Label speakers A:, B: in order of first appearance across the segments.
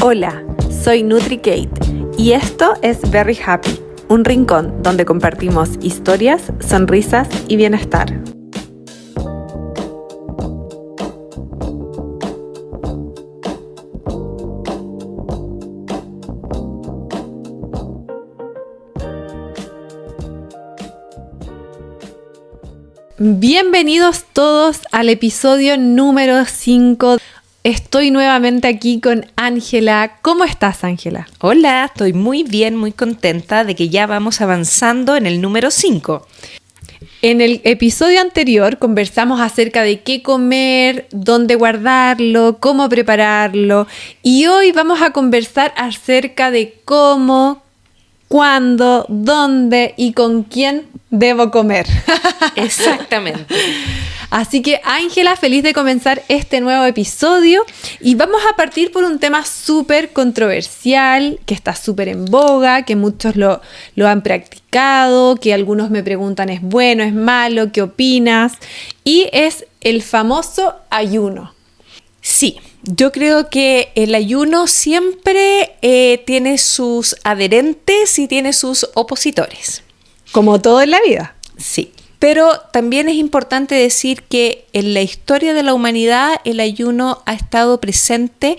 A: Hola, soy NutriKate y esto es Very Happy, un rincón donde compartimos historias, sonrisas y bienestar. Bienvenidos todos al episodio número 5. Estoy nuevamente aquí con Ángela. ¿Cómo estás, Ángela?
B: Hola, estoy muy bien, muy contenta de que ya vamos avanzando en el número 5.
A: En el episodio anterior conversamos acerca de qué comer, dónde guardarlo, cómo prepararlo. Y hoy vamos a conversar acerca de cómo, cuándo, dónde y con quién debo comer.
B: Exactamente.
A: Así que Ángela, feliz de comenzar este nuevo episodio y vamos a partir por un tema súper controversial, que está súper en boga, que muchos lo han practicado, que algunos me preguntan ¿es bueno, es malo, qué opinas? Y es el famoso ayuno.
B: Sí, yo creo que el ayuno siempre tiene sus adherentes y tiene sus opositores.
A: Como todo en la vida.
B: Sí. Pero también es importante decir que en la historia de la humanidad el ayuno ha estado presente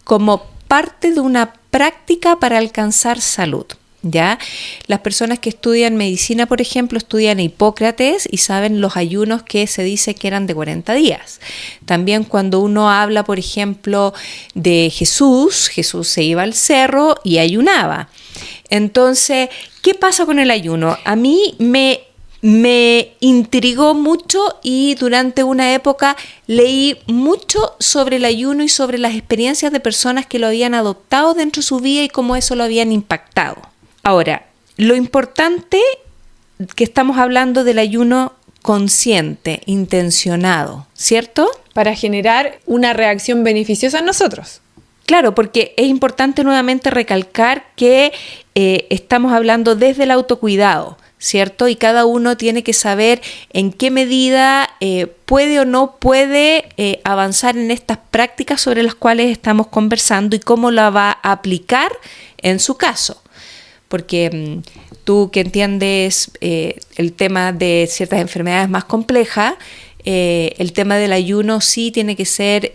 B: como parte de una práctica para alcanzar salud, ¿ya? Las personas que estudian medicina, por ejemplo, estudian a Hipócrates y saben los ayunos que se dice que eran de 40 días. También cuando uno habla, por ejemplo, de Jesús se iba al cerro y ayunaba. Entonces, ¿qué pasa con el ayuno? A mí me intrigó mucho y durante una época leí mucho sobre el ayuno y sobre las experiencias de personas que lo habían adoptado dentro de su vida y cómo eso lo habían impactado. Ahora, lo importante que estamos hablando del ayuno consciente, intencionado, ¿cierto?
A: Para generar una reacción beneficiosa en nosotros.
B: Claro, porque es importante nuevamente recalcar que estamos hablando desde el autocuidado, ¿cierto? Y cada uno tiene que saber en qué medida puede o no puede avanzar en estas prácticas sobre las cuales estamos conversando y cómo la va a aplicar en su caso. Porque tú que entiendes el tema de ciertas enfermedades más complejas, el tema del ayuno sí tiene que ser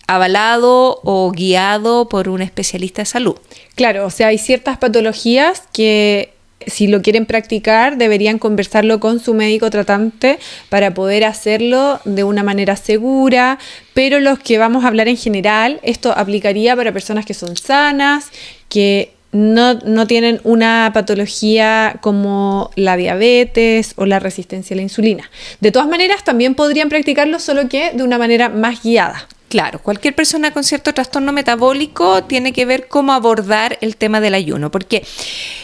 B: avalado o guiado por un especialista de salud.
A: Claro, o sea, hay ciertas patologías que si lo quieren practicar, deberían conversarlo con su médico tratante para poder hacerlo de una manera segura, pero los que vamos a hablar en general, esto aplicaría para personas que son sanas, que no tienen una patología como la diabetes o la resistencia a la insulina. De todas maneras, también podrían practicarlo, solo que de una manera más guiada.
B: Claro, cualquier persona con cierto trastorno metabólico tiene que ver cómo abordar el tema del ayuno, porque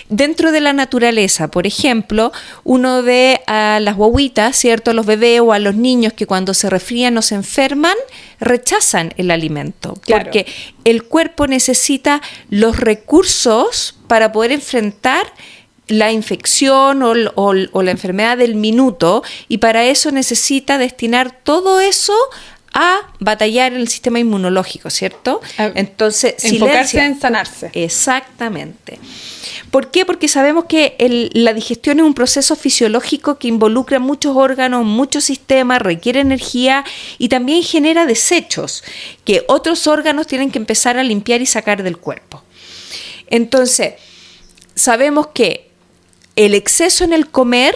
B: dentro de la naturaleza, por ejemplo, uno ve a las guaguitas, ¿cierto?, a los bebés o a los niños que cuando se resfrían o se enferman, rechazan el alimento,
A: claro,
B: porque el cuerpo necesita los recursos para poder enfrentar la infección o la enfermedad del minuto, y para eso necesita destinar todo eso a batallar en el sistema inmunológico, ¿cierto?
A: Entonces, enfocarse en sanarse.
B: Exactamente. ¿Por qué? Porque sabemos que la digestión es un proceso fisiológico que involucra muchos órganos, muchos sistemas, requiere energía y también genera desechos que otros órganos tienen que empezar a limpiar y sacar del cuerpo. Entonces, sabemos que el exceso en el comer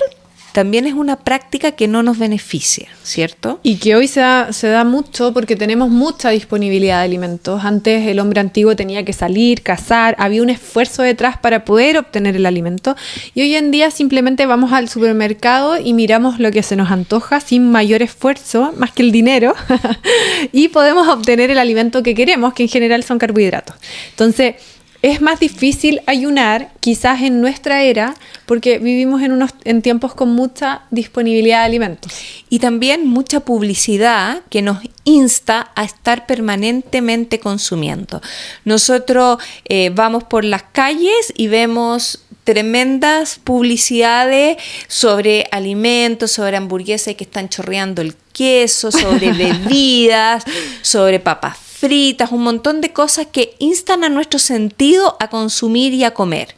B: también es una práctica que no nos beneficia, ¿cierto?
A: Y que hoy se da mucho porque tenemos mucha disponibilidad de alimentos. Antes el hombre antiguo tenía que salir, cazar, había un esfuerzo detrás para poder obtener el alimento. Y hoy en día simplemente vamos al supermercado y miramos lo que se nos antoja sin mayor esfuerzo, más que el dinero, y podemos obtener el alimento que queremos, que en general son carbohidratos. Entonces, es más difícil ayunar, quizás en nuestra era, porque vivimos en tiempos con mucha disponibilidad de alimentos.
B: Y también mucha publicidad que nos insta a estar permanentemente consumiendo. Nosotros vamos por las calles y vemos tremendas publicidades sobre alimentos, sobre hamburguesas que están chorreando el queso, sobre bebidas, sobre papas fritas, un montón de cosas que instan a nuestro sentido a consumir y a comer.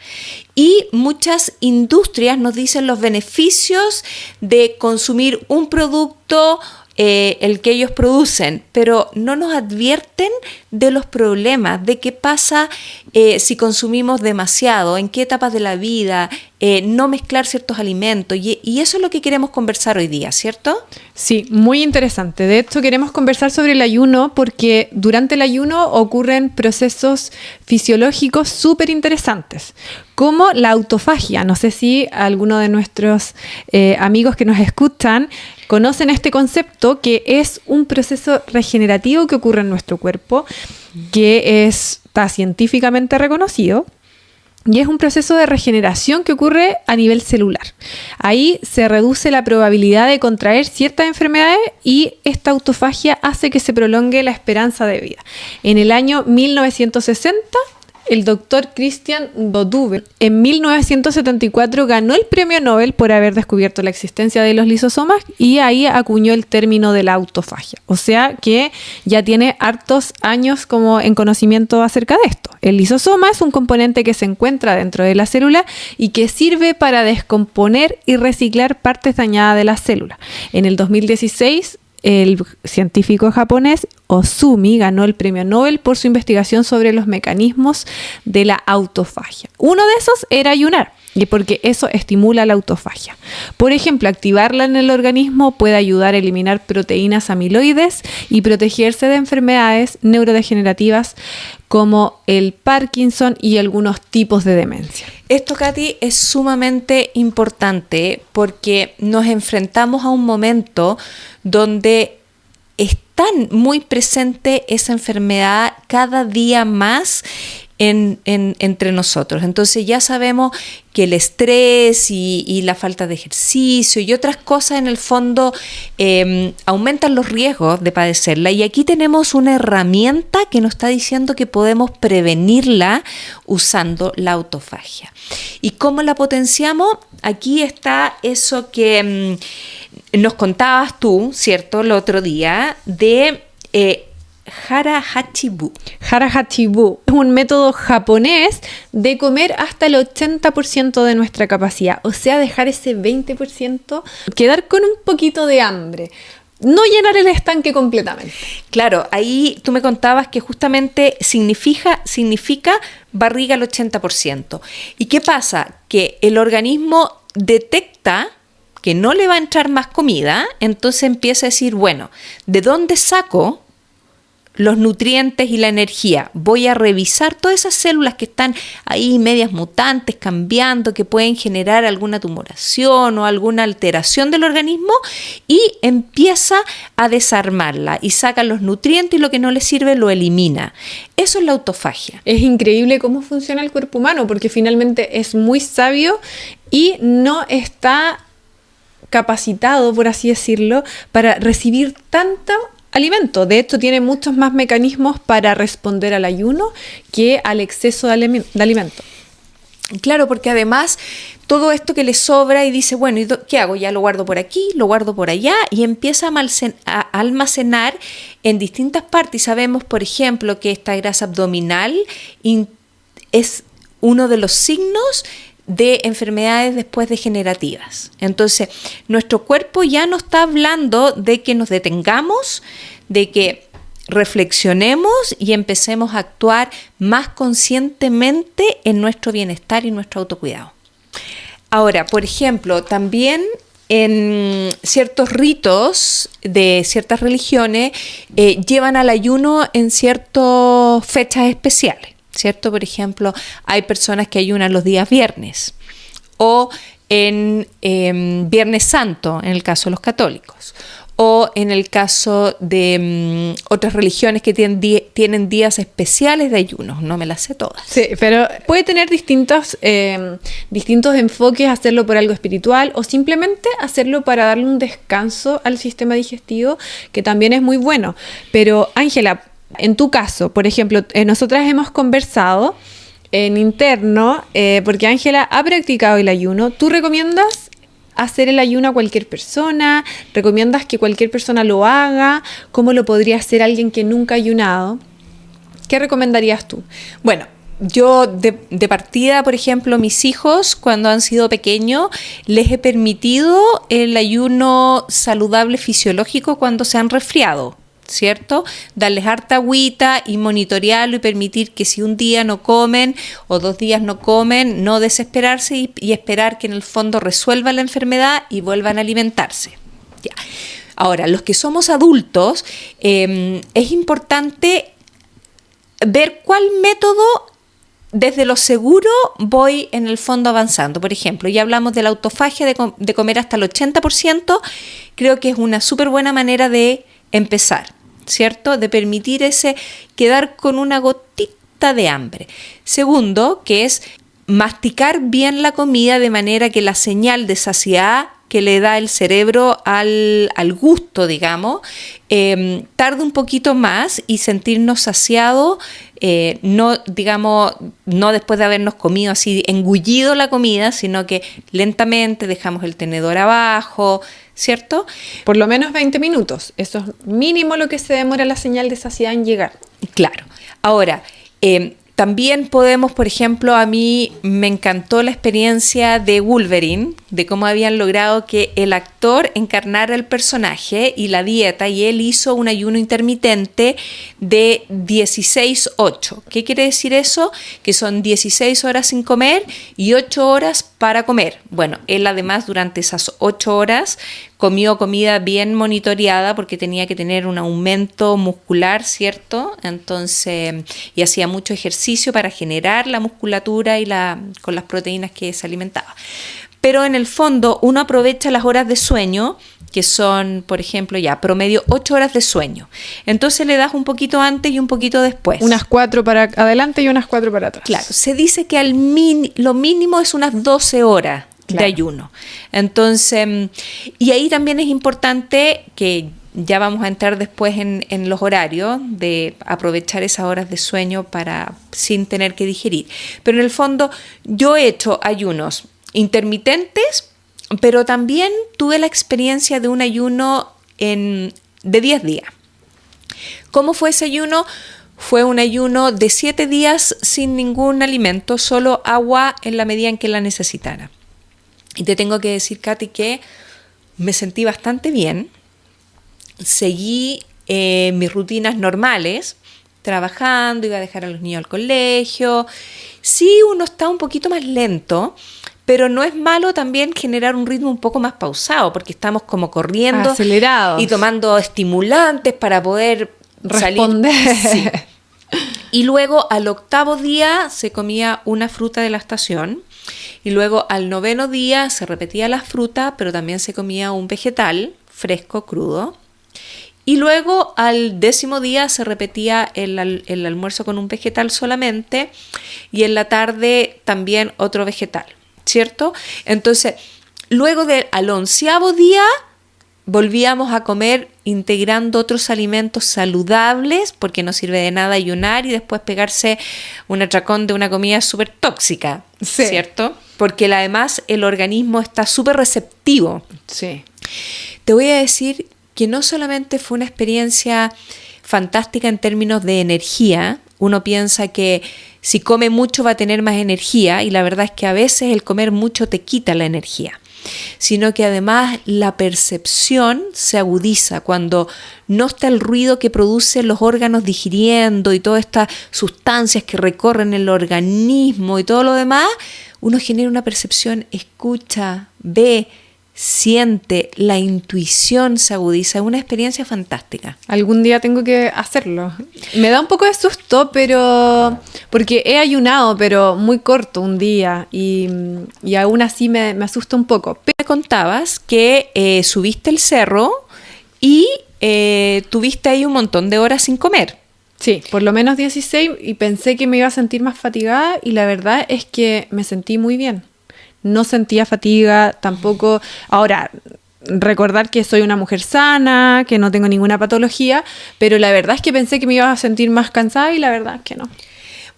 B: Y muchas industrias nos dicen los beneficios de consumir un producto, el que ellos producen, pero no nos advierten de los problemas, de qué pasa si consumimos demasiado, en qué etapas de la vida, no mezclar ciertos alimentos. Y eso es lo que queremos conversar hoy día, ¿cierto?
A: Sí, muy interesante. De hecho, queremos conversar sobre el ayuno porque durante el ayuno ocurren procesos fisiológicos súper interesantes, como la autofagia. No sé si alguno de nuestros amigos que nos escuchan conocen este concepto, que es un proceso regenerativo que ocurre en nuestro cuerpo, que está científicamente reconocido. Y es un proceso de regeneración que ocurre a nivel celular. Ahí se reduce la probabilidad de contraer ciertas enfermedades y esta autofagia hace que se prolongue la esperanza de vida. En el año 1960, el doctor Christian Bodube en 1974 ganó el premio Nobel por haber descubierto la existencia de los lisosomas y ahí acuñó el término de la autofagia. O sea que ya tiene hartos años como en conocimiento acerca de esto. El lisosoma es un componente que se encuentra dentro de la célula y que sirve para descomponer y reciclar partes dañadas de la célula. En el 2016, el científico japonés Ozumi ganó el premio Nobel por su investigación sobre los mecanismos de la autofagia. Uno de esos era ayunar, y porque eso estimula la autofagia. Por ejemplo, activarla en el organismo puede ayudar a eliminar proteínas amiloides y protegerse de enfermedades neurodegenerativas como el Parkinson y algunos tipos de demencia.
B: Esto, Katy, es sumamente importante porque nos enfrentamos a un momento donde es tan muy presente esa enfermedad cada día más entre nosotros. Entonces ya sabemos que el estrés y la falta de ejercicio y otras cosas en el fondo aumentan los riesgos de padecerla, y aquí tenemos una herramienta que nos está diciendo que podemos prevenirla usando la autofagia. ¿Y cómo la potenciamos? Aquí está eso que nos contabas tú, ¿cierto?, el otro día de Hara Hachibu.
A: Hara Hachibu es un método japonés de comer hasta el 80% de nuestra capacidad, o sea, dejar ese 20%, quedar con un poquito de hambre, no llenar el estanque completamente.
B: Claro, ahí tú me contabas que justamente significa barriga al 80%. ¿Y qué pasa? Que el organismo detecta que no le va a entrar más comida, entonces empieza a decir, bueno, ¿de dónde saco los nutrientes y la energía? Voy a revisar todas esas células que están ahí medias mutantes, cambiando, que pueden generar alguna tumoración o alguna alteración del organismo, y empieza a desarmarla y saca los nutrientes y lo que no le sirve lo elimina. Eso es la autofagia.
A: Es increíble cómo funciona el cuerpo humano, porque finalmente es muy sabio y no está capacitado, por así decirlo, para recibir tanto alimento. De hecho, tiene muchos más mecanismos para responder al ayuno que al exceso de alimento.
B: Claro, porque además todo esto que le sobra y dice, bueno, ¿y qué hago? Ya lo guardo por aquí, lo guardo por allá, y empieza a almacenar en distintas partes. Y sabemos, por ejemplo, que esta grasa abdominal es uno de los signos de enfermedades después degenerativas. Entonces, nuestro cuerpo ya no está hablando de que nos detengamos, de que reflexionemos y empecemos a actuar más conscientemente en nuestro bienestar y nuestro autocuidado. Ahora, por ejemplo, también en ciertos ritos de ciertas religiones llevan al ayuno en ciertas fechas especiales, ¿cierto? Por ejemplo, hay personas que ayunan los días viernes o en Viernes Santo, en el caso de los católicos, o en el caso de otras religiones que tienen días especiales de ayuno. No me las sé todas.
A: Sí, pero puede tener distintos enfoques, hacerlo por algo espiritual o simplemente hacerlo para darle un descanso al sistema digestivo, que también es muy bueno. Pero, Ángela, en tu caso, por ejemplo, nosotras hemos conversado en interno, porque Ángela ha practicado el ayuno. ¿Tú recomiendas hacer el ayuno a cualquier persona? ¿Recomiendas que cualquier persona lo haga? ¿Cómo lo podría hacer alguien que nunca ha ayunado? ¿Qué recomendarías tú?
B: Bueno, yo de partida, por ejemplo, mis hijos cuando han sido pequeños, les he permitido el ayuno saludable fisiológico cuando se han resfriado, ¿cierto? Darles harta agüita y monitorearlo y permitir que si un día no comen o 2 días no comen, no desesperarse y esperar que en el fondo resuelvan la enfermedad y vuelvan a alimentarse. Ya. Ahora, los que somos adultos, es importante ver cuál método desde lo seguro voy en el fondo avanzando. Por ejemplo, ya hablamos de la autofagia, de comer hasta el 80%, creo que es una súper buena manera de empezar, ¿cierto? De permitir quedar con una gotita de hambre. Segundo, que es masticar bien la comida de manera que la señal de saciedad que le da el cerebro al gusto, digamos, tarde un poquito más y sentirnos saciados, no después de habernos comido así, engullido la comida, sino que lentamente dejamos el tenedor abajo, ¿cierto?
A: Por lo menos 20 minutos, eso es mínimo lo que se demora la señal de saciedad en llegar.
B: Claro. Ahora, también podemos, por ejemplo, a mí me encantó la experiencia de Wolverine, de cómo habían logrado que el actor encarnara el personaje y la dieta, y él hizo un ayuno intermitente de 16-8. ¿Qué quiere decir eso? Que son 16 horas sin comer y 8 horas para comer. Bueno, él además durante esas 8 horas comió comida bien monitoreada porque tenía que tener un aumento muscular, ¿cierto? Entonces, y hacía mucho ejercicio para generar la musculatura y con las proteínas que se alimentaba. Pero en el fondo uno aprovecha las horas de sueño, que son, por ejemplo, ya promedio 8 horas de sueño. Entonces le das un poquito antes y un poquito después.
A: Unas 4 para adelante y unas 4 para atrás.
B: Claro, se dice que lo mínimo es unas 12 horas. Claro. De ayuno. Entonces, y ahí también es importante que ya vamos a entrar después en los horarios de aprovechar esas horas de sueño sin tener que digerir. Pero en el fondo yo he hecho ayunos intermitentes, pero también tuve la experiencia de un ayuno de 10 días. ¿Cómo fue ese ayuno? Fue un ayuno de 7 días sin ningún alimento, solo agua en la medida en que la necesitara. Y te tengo que decir, Katy, que me sentí bastante bien. Seguí mis rutinas normales, trabajando, iba a dejar a los niños al colegio. Sí, uno está un poquito más lento, pero no es malo también generar un ritmo un poco más pausado, porque estamos como corriendo,
A: acelerados
B: y tomando estimulantes para poder
A: responder.
B: Salir. Sí. Y luego al 8º día se comía una fruta de la estación. Y luego al 9º día se repetía la fruta, pero también se comía un vegetal fresco, crudo. Y luego al 10º día se repetía el almuerzo con un vegetal solamente y en la tarde también otro vegetal, ¿cierto? Entonces, luego al 11º día volvíamos a comer integrando otros alimentos saludables, porque no sirve de nada ayunar y después pegarse un atracón de una comida súper tóxica, sí. ¿Cierto? Porque además el organismo está súper receptivo.
A: Sí.
B: Te voy a decir que no solamente fue una experiencia fantástica en términos de energía. Uno piensa que si come mucho va a tener más energía, y la verdad es que a veces el comer mucho te quita la energía, sino que además la percepción se agudiza cuando no está el ruido que producen los órganos digiriendo y todas estas sustancias que recorren el organismo y todo lo demás. Uno genera una percepción, escucha, ve, siente, la intuición se agudiza. Es una experiencia fantástica.
A: Algún día tengo que hacerlo. Me da un poco de susto, pero porque he ayunado, pero muy corto un día, y aún así me asusta un poco.
B: Me contabas que subiste el cerro y tuviste ahí un montón de horas sin comer.
A: Sí, por lo menos 16, y pensé que me iba a sentir más fatigada, y la verdad es que me sentí muy bien. No sentía fatiga tampoco. Ahora, recordar que soy una mujer sana, que no tengo ninguna patología, pero la verdad es que pensé que me iba a sentir más cansada y la verdad es que no.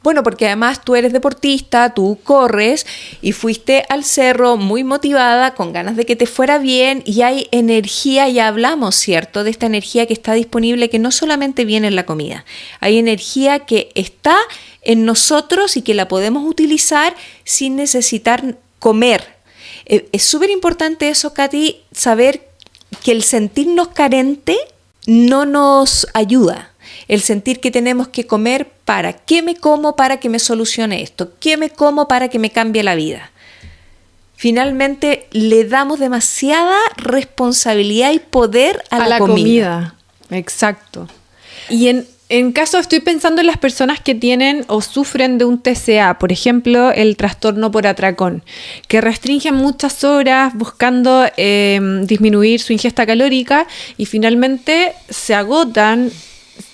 B: Bueno, porque además tú eres deportista, tú corres y fuiste al cerro muy motivada, con ganas de que te fuera bien, y hay energía, ya hablamos, ¿cierto? De esta energía que está disponible, que no solamente viene en la comida. Hay energía que está en nosotros y que la podemos utilizar sin necesitar comer. Es súper importante eso, Katy, saber que el sentirnos carente no nos ayuda. El sentir que tenemos que comer para qué me como para que me solucione esto, qué me como para que me cambie la vida. Finalmente le damos demasiada responsabilidad y poder a la comida.
A: Exacto. Y en caso, estoy pensando en las personas que tienen o sufren de un TCA, por ejemplo, el trastorno por atracón, que restringen muchas horas buscando disminuir su ingesta calórica y finalmente se agotan,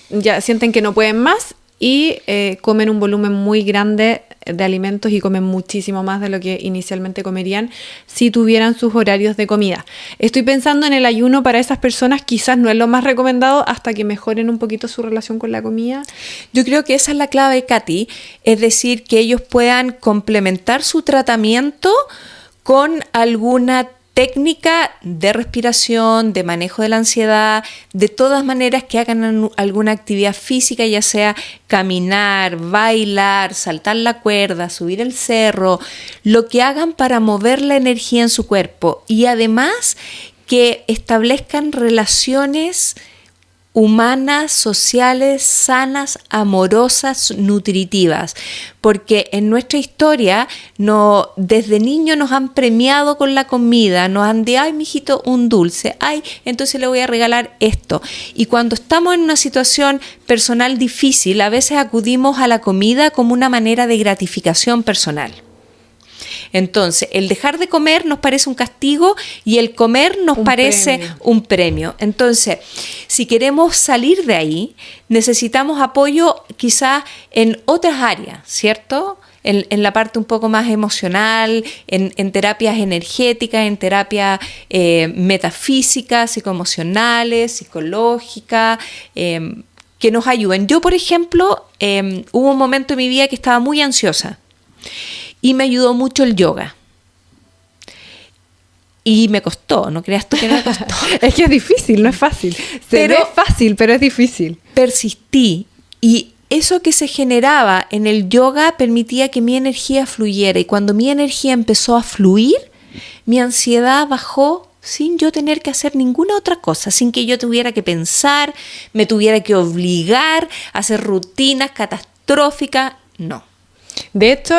A: ya sienten que no pueden más y comen un volumen muy grande de alimentos y comen muchísimo más de lo que inicialmente comerían si tuvieran sus horarios de comida. Estoy pensando en el ayuno para esas personas, quizás no es lo más recomendado hasta que mejoren un poquito su relación con la comida.
B: Yo creo que esa es la clave, Katy, es decir, que ellos puedan complementar su tratamiento con alguna técnica de respiración, de manejo de la ansiedad, de todas maneras que hagan alguna actividad física, ya sea caminar, bailar, saltar la cuerda, subir el cerro, lo que hagan para mover la energía en su cuerpo y además que establezcan relaciones humanas, sociales, sanas, amorosas, nutritivas, porque en nuestra historia desde niños nos han premiado con la comida, nos han dicho, ay, mijito, un dulce, ay, entonces le voy a regalar esto. Y cuando estamos en una situación personal difícil, a veces acudimos a la comida como una manera de gratificación personal. Entonces, el dejar de comer nos parece un castigo y el comer nos parece un premio. Entonces, si queremos salir de ahí, necesitamos apoyo quizás en otras áreas, ¿cierto? En la parte un poco más emocional, en terapias energéticas, en terapias metafísicas, psicoemocionales, psicológicas, que nos ayuden. Yo, por ejemplo, hubo un momento en mi vida que estaba muy ansiosa. Y me ayudó mucho el yoga. Y me costó, no creas tú que no me costó.
A: Es que es difícil, no es fácil. Se ve fácil, pero es difícil.
B: Persistí. Y eso que se generaba en el yoga permitía que mi energía fluyera. Y cuando mi energía empezó a fluir, mi ansiedad bajó sin yo tener que hacer ninguna otra cosa, sin que yo tuviera que pensar, me tuviera que obligar a hacer rutinas catastróficas. No.
A: De hecho,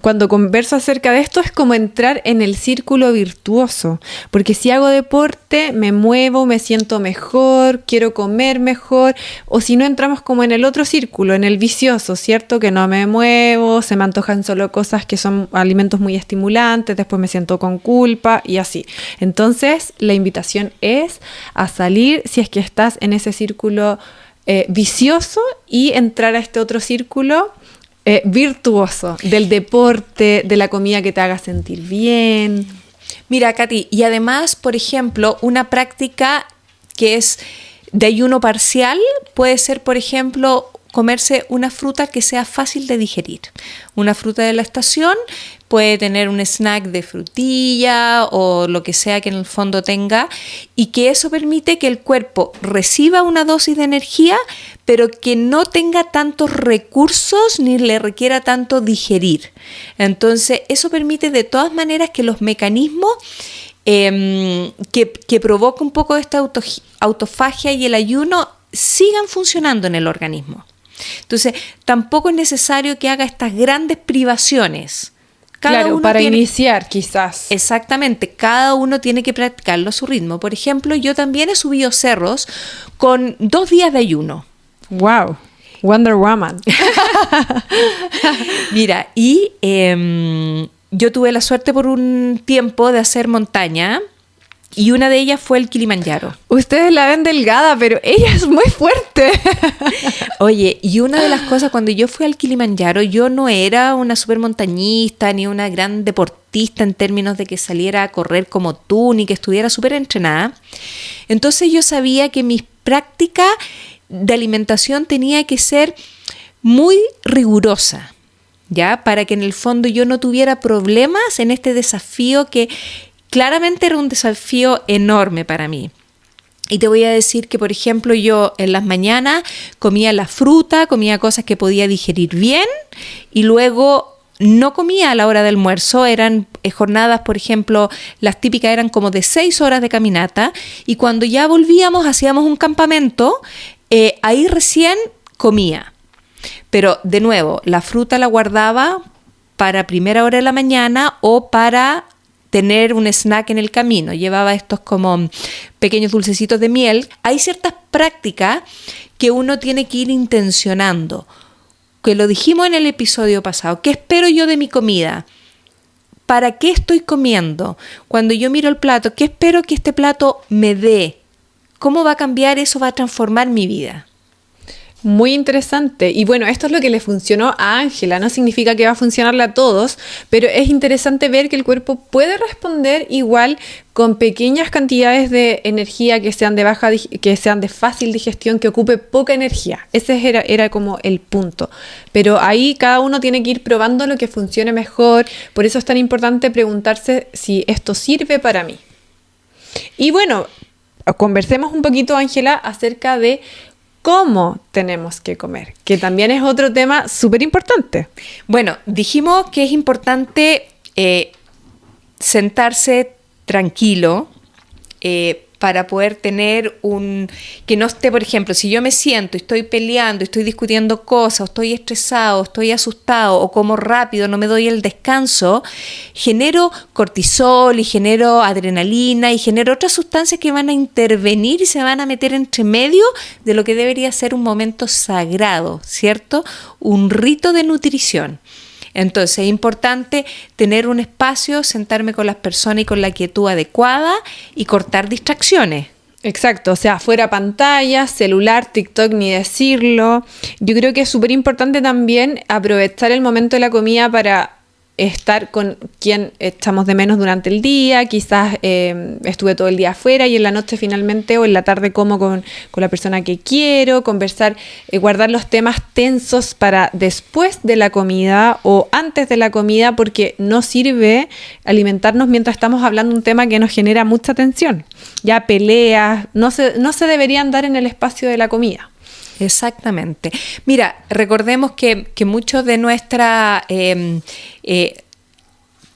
A: cuando converso acerca de esto es como entrar en el círculo virtuoso, porque si hago deporte, me muevo, me siento mejor, quiero comer mejor, o si no entramos como en el otro círculo, en el vicioso, ¿cierto? Que no me muevo, se me antojan solo cosas que son alimentos muy estimulantes, después me siento con culpa y así. Entonces, la invitación es a salir si es que estás en ese círculo vicioso y entrar a este otro círculo virtuoso, del deporte, de la comida que te haga sentir bien.
B: Mira, Katy, y además, por ejemplo, una práctica que es de ayuno parcial puede ser, por ejemplo, comerse una fruta que sea fácil de digerir. Una fruta de la estación puede tener un snack de frutilla o lo que sea que en el fondo tenga, y que eso permite que el cuerpo reciba una dosis de energía, pero que no tenga tantos recursos ni le requiera tanto digerir. Entonces, eso permite de todas maneras que los mecanismos que provoca un poco esta autofagia y el ayuno sigan funcionando en el organismo. Entonces, tampoco es necesario que haga estas grandes privaciones.
A: Claro, para iniciar quizás.
B: Exactamente, cada uno tiene que practicarlo a su ritmo. Por ejemplo, yo también he subido cerros con 2 días de ayuno.
A: ¡Wow! Wonder Woman.
B: Mira, y yo tuve la suerte por un tiempo de hacer montaña. Y una de ellas fue el Kilimanjaro.
A: Ustedes la ven delgada, pero ella es muy fuerte.
B: Oye, y una de las cosas, cuando yo fui al Kilimanjaro, yo no era una supermontañista ni una gran deportista en términos de que saliera a correr como tú, ni que estuviera súper entrenada. Entonces yo sabía que mis prácticas de alimentación tenía que ser muy rigurosa, ¿ya? Para que en el fondo yo no tuviera problemas en este desafío que claramente era un desafío enorme para mí. Y te voy a decir que, por ejemplo, yo en las mañanas comía la fruta, comía cosas que podía digerir bien y luego no comía a la hora del almuerzo. Eran jornadas, por ejemplo, las típicas eran como de 6 horas de caminata y cuando ya volvíamos, hacíamos un campamento, ahí recién comía. Pero, de nuevo, la fruta la guardaba para primera hora de la mañana o para tener un snack en el camino. Llevaba estos como pequeños dulcecitos de miel. Hay ciertas prácticas que uno tiene que ir intencionando, que lo dijimos en el episodio pasado. ¿Qué espero yo de mi comida? ¿Para qué estoy comiendo? Cuando yo miro el plato, ¿qué espero que este plato me dé? ¿Cómo va a cambiar eso? ¿Va a transformar mi vida?
A: Muy interesante. Y bueno, esto es lo que le funcionó a Ángela. No significa que va a funcionarle a todos, pero es interesante ver que el cuerpo puede responder igual con pequeñas cantidades de energía que sean de fácil digestión, que ocupe poca energía. Ese era como el punto. Pero ahí cada uno tiene que ir probando lo que funcione mejor. Por eso es tan importante preguntarse si esto sirve para mí. Y bueno, conversemos un poquito, Ángela, acerca de cómo tenemos que comer, que también es otro tema súper importante.
B: Bueno, dijimos que es importante sentarse tranquilo para poder tener que no esté, por ejemplo, si yo me siento, estoy peleando, estoy discutiendo cosas, o estoy estresado, estoy asustado, o como rápido, no me doy el descanso, genero cortisol y genero adrenalina y genero otras sustancias que van a intervenir y se van a meter entre medio de lo que debería ser un momento sagrado, ¿cierto? Un rito de nutrición. Entonces es importante tener un espacio, sentarme con las personas y con la quietud adecuada y cortar distracciones.
A: Exacto, o sea, fuera pantalla, celular, TikTok, ni decirlo. Yo creo que es súper importante también aprovechar el momento de la comida para estar con quien echamos de menos durante el día. Quizás estuve todo el día afuera y en la noche finalmente o en la tarde como con la persona que quiero, conversar, guardar los temas tensos para después de la comida o antes de la comida, porque no sirve alimentarnos mientras estamos hablando de un tema que nos genera mucha tensión. Ya peleas no se deberían dar en el espacio de la comida.
B: Exactamente. Mira, recordemos que mucho de nuestra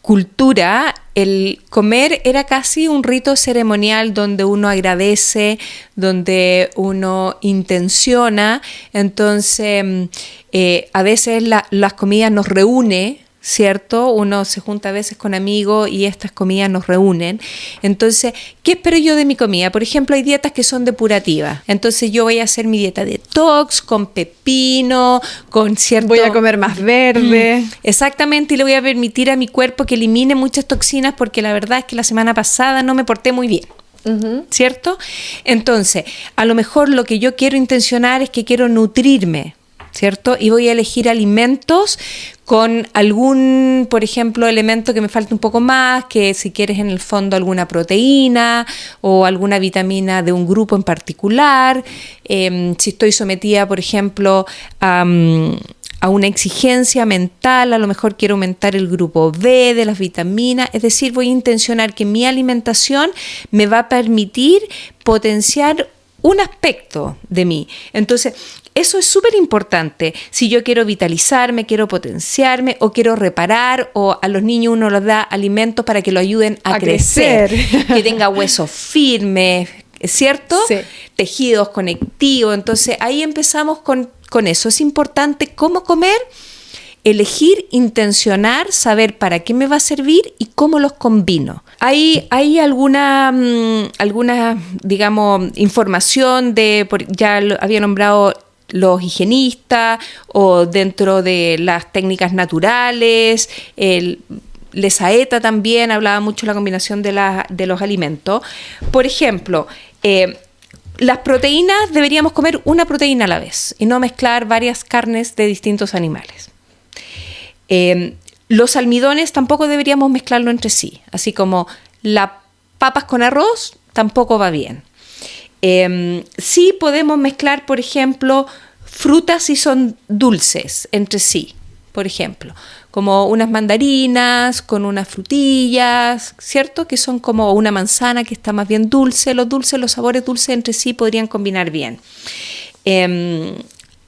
B: cultura, el comer era casi un rito ceremonial donde uno agradece, donde uno intenciona. Entonces, a veces las comidas nos reúnen, ¿cierto? Uno se junta a veces con amigos y estas comidas nos reúnen. Entonces, ¿qué espero yo de mi comida? Por ejemplo, hay dietas que son depurativas. Entonces, yo voy a hacer mi dieta detox con pepino, con cierto...
A: Voy a comer más verde.
B: Exactamente, y le voy a permitir a mi cuerpo que elimine muchas toxinas porque la verdad es que la semana pasada no me porté muy bien. ¿Cierto? Entonces, a lo mejor lo que yo quiero intencionar es que quiero nutrirme, ¿cierto? Y voy a elegir alimentos con algún, por ejemplo, elemento que me falte un poco más, que si quieres en el fondo alguna proteína o alguna vitamina de un grupo en particular. Si estoy sometida, por ejemplo, a una exigencia mental, a lo mejor quiero aumentar el grupo B de las vitaminas. Es decir, voy a intencionar que mi alimentación me va a permitir potenciar un aspecto de mí. Entonces, eso es súper importante. Si yo quiero vitalizarme, quiero potenciarme o quiero reparar, o a los niños uno les da alimentos para que lo ayuden a crecer. Que tenga huesos firmes, ¿cierto?
A: Sí.
B: Tejidos conectivos. Entonces, ahí empezamos con eso. Es importante cómo comer, elegir, intencionar, saber para qué me va a servir y cómo los combino. Hay alguna, digamos, información ya lo había nombrado los higienistas o dentro de las técnicas naturales. Lesaeta también hablaba mucho de la combinación de los alimentos. Por ejemplo, las proteínas, deberíamos comer una proteína a la vez y no mezclar varias carnes de distintos animales. Los almidones tampoco deberíamos mezclarlo entre sí, así como las papas con arroz tampoco va bien. Sí podemos mezclar, por ejemplo, frutas si son dulces entre sí, por ejemplo, como unas mandarinas con unas frutillas, ¿cierto? Que son como una manzana que está más bien dulce. Los sabores dulces entre sí podrían combinar bien.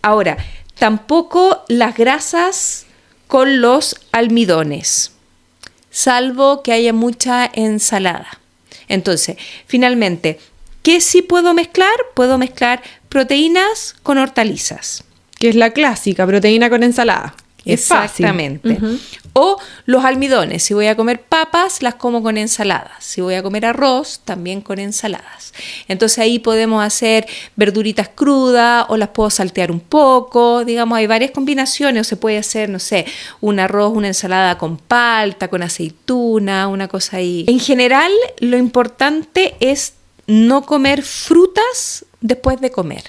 B: Ahora, tampoco las grasas con los almidones, salvo que haya mucha ensalada. Entonces, finalmente, ¿qué sí puedo mezclar? Puedo mezclar proteínas con hortalizas.
A: Que es la clásica, proteína con ensalada.
B: Exactamente. O los almidones. Si voy a comer papas, las como con ensaladas. Si voy a comer arroz, también con ensaladas. Entonces ahí podemos hacer verduritas crudas o las puedo saltear un poco. Digamos, hay varias combinaciones. O se puede hacer, no sé, un arroz, una ensalada con palta, con aceituna, una cosa ahí. En general, lo importante es no comer frutas después de comer.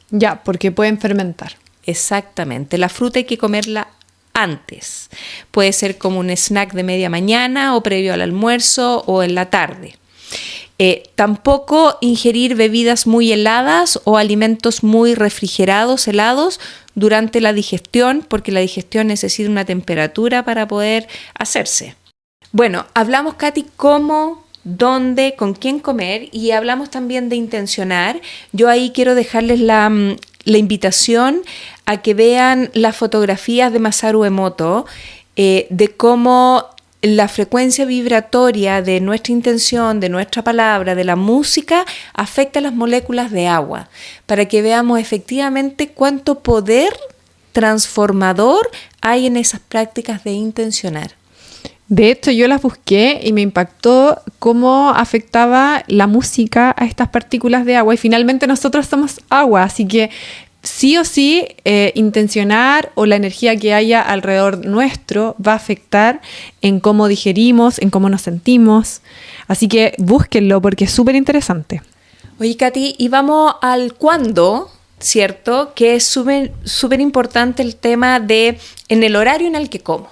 A: Ya, porque pueden fermentar.
B: Exactamente, la fruta hay que comerla antes. Puede ser como un snack de media mañana o previo al almuerzo o en la tarde. Tampoco ingerir bebidas muy heladas o alimentos muy refrigerados, helados, durante la digestión, porque la digestión necesita una temperatura para poder hacerse. Bueno, hablamos, Katy, cómo, dónde, con quién comer, y hablamos también de intencionar. Yo ahí quiero dejarles la invitación a que vean las fotografías de Masaru Emoto, de cómo la frecuencia vibratoria de nuestra intención, de nuestra palabra, de la música, afecta a las moléculas de agua, para que veamos efectivamente cuánto poder transformador hay en esas prácticas de intencionar.
A: De hecho, yo las busqué y me impactó cómo afectaba la música a estas partículas de agua. Y finalmente nosotros somos agua, así que sí o sí intencionar o la energía que haya alrededor nuestro va a afectar en cómo digerimos, en cómo nos sentimos. Así que búsquenlo porque es súper interesante.
B: Oye, Katy, y vamos al cuándo, ¿cierto? Que es súper importante el tema de en el horario en el que como.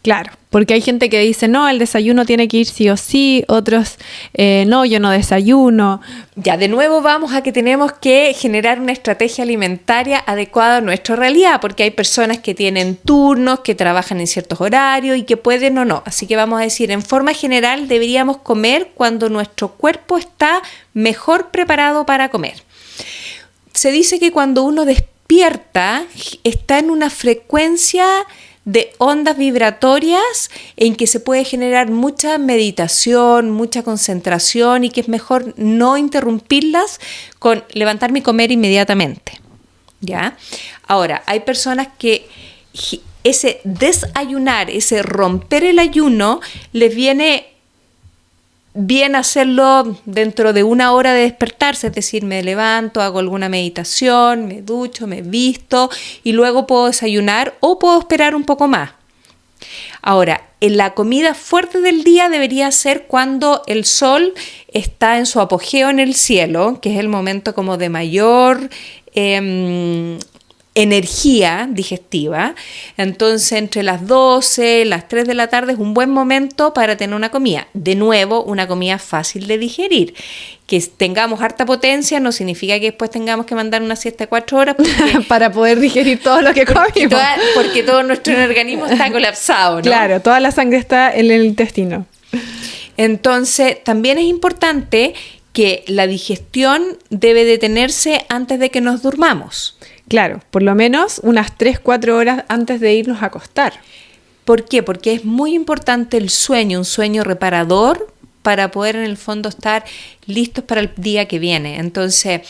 A: Claro, porque hay gente que dice, no, el desayuno tiene que ir sí o sí, otros, no, yo no desayuno.
B: Ya, de nuevo vamos a que tenemos que generar una estrategia alimentaria adecuada a nuestra realidad, porque hay personas que tienen turnos, que trabajan en ciertos horarios y que pueden o no. Así que vamos a decir, en forma general deberíamos comer cuando nuestro cuerpo está mejor preparado para comer. Se dice que cuando uno despierta, está en una frecuencia de ondas vibratorias en que se puede generar mucha meditación, mucha concentración y que es mejor no interrumpirlas con levantarme y comer inmediatamente. ¿Ya? Ahora, hay personas que ese desayunar, ese romper el ayuno, les viene bien hacerlo dentro de una hora de despertarse, es decir, me levanto, hago alguna meditación, me ducho, me visto y luego puedo desayunar o puedo esperar un poco más. Ahora, en la comida fuerte del día debería ser cuando el sol está en su apogeo en el cielo, que es el momento como de mayor energía digestiva. Entonces entre las 12, las 3 de la tarde es un buen momento para tener una comida. De nuevo, una comida fácil de digerir. Que tengamos harta potencia no significa que después tengamos que mandar una siesta de 4 horas
A: para poder digerir todo lo que comimos.
B: Porque todo nuestro organismo está colapsado, ¿no?
A: Claro, toda la sangre está en el intestino.
B: Entonces, también es importante que la digestión debe detenerse antes de que nos durmamos.
A: Claro, por lo menos unas 3-4 horas antes de irnos a acostar.
B: ¿Por qué? Porque es muy importante el sueño, un sueño reparador para poder en el fondo estar listos para el día que viene. Entonces,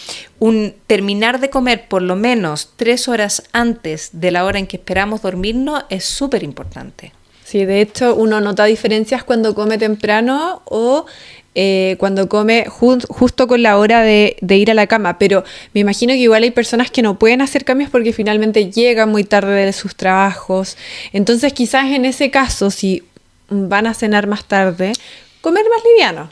B: terminar de comer por lo menos 3 horas antes de la hora en que esperamos dormirnos es súper importante.
A: Sí, de hecho uno nota diferencias cuando come temprano o cuando come justo con la hora de ir a la cama, pero me imagino que igual hay personas que no pueden hacer cambios porque finalmente llegan muy tarde de sus trabajos. Entonces quizás en ese caso, si van a cenar más tarde, comer más liviano.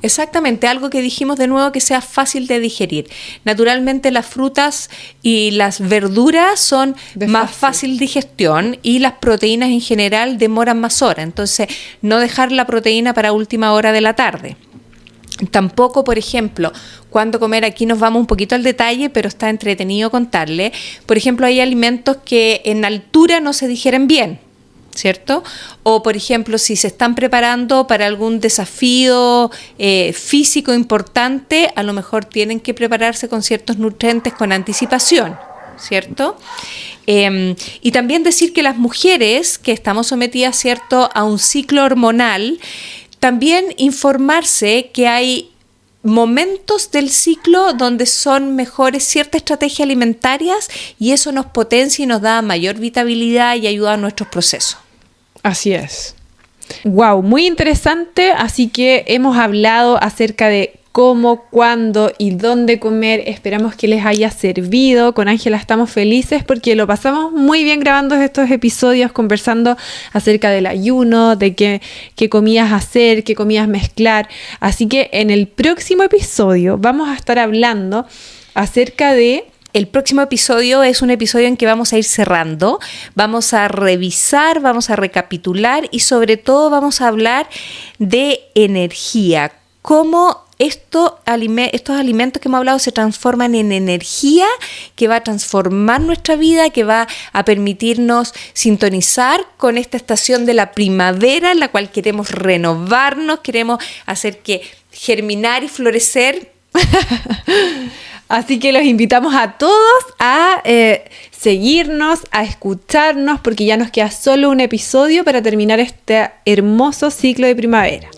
B: Exactamente, algo que dijimos de nuevo que sea fácil de digerir. Naturalmente las frutas y las verduras son más fácil digestión y las proteínas en general demoran más horas. Entonces, no dejar la proteína para última hora de la tarde. Tampoco, por ejemplo, cuándo comer, aquí nos vamos un poquito al detalle, pero está entretenido contarle. Por ejemplo, hay alimentos que en altura no se digieren bien, ¿cierto? O, por ejemplo, si se están preparando para algún desafío físico importante, a lo mejor tienen que prepararse con ciertos nutrientes con anticipación, ¿cierto? Y también decir que las mujeres que estamos sometidas, ¿cierto?, a un ciclo hormonal, también informarse que hay momentos del ciclo donde son mejores ciertas estrategias alimentarias y eso nos potencia y nos da mayor vitabilidad y ayuda a nuestros procesos.
A: Así es. Wow, muy interesante. Así que hemos hablado acerca de cómo, cuándo y dónde comer. Esperamos que les haya servido. Con Ángela estamos felices porque lo pasamos muy bien grabando estos episodios, conversando acerca del ayuno, de qué comidas hacer, qué comidas mezclar. Así que en el próximo episodio vamos a estar hablando acerca de...
B: El próximo episodio es un episodio en que vamos a ir cerrando, vamos a revisar, vamos a recapitular y sobre todo vamos a hablar de energía, cómo estos alimentos que hemos hablado se transforman en energía que va a transformar nuestra vida, que va a permitirnos sintonizar con esta estación de la primavera en la cual queremos renovarnos, queremos hacer que germinar y florecer.
A: Así que los invitamos a todos a seguirnos, a escucharnos, porque ya nos queda solo un episodio para terminar este hermoso ciclo de primavera.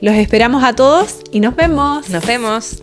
A: Los esperamos a todos y nos vemos.
B: Nos vemos.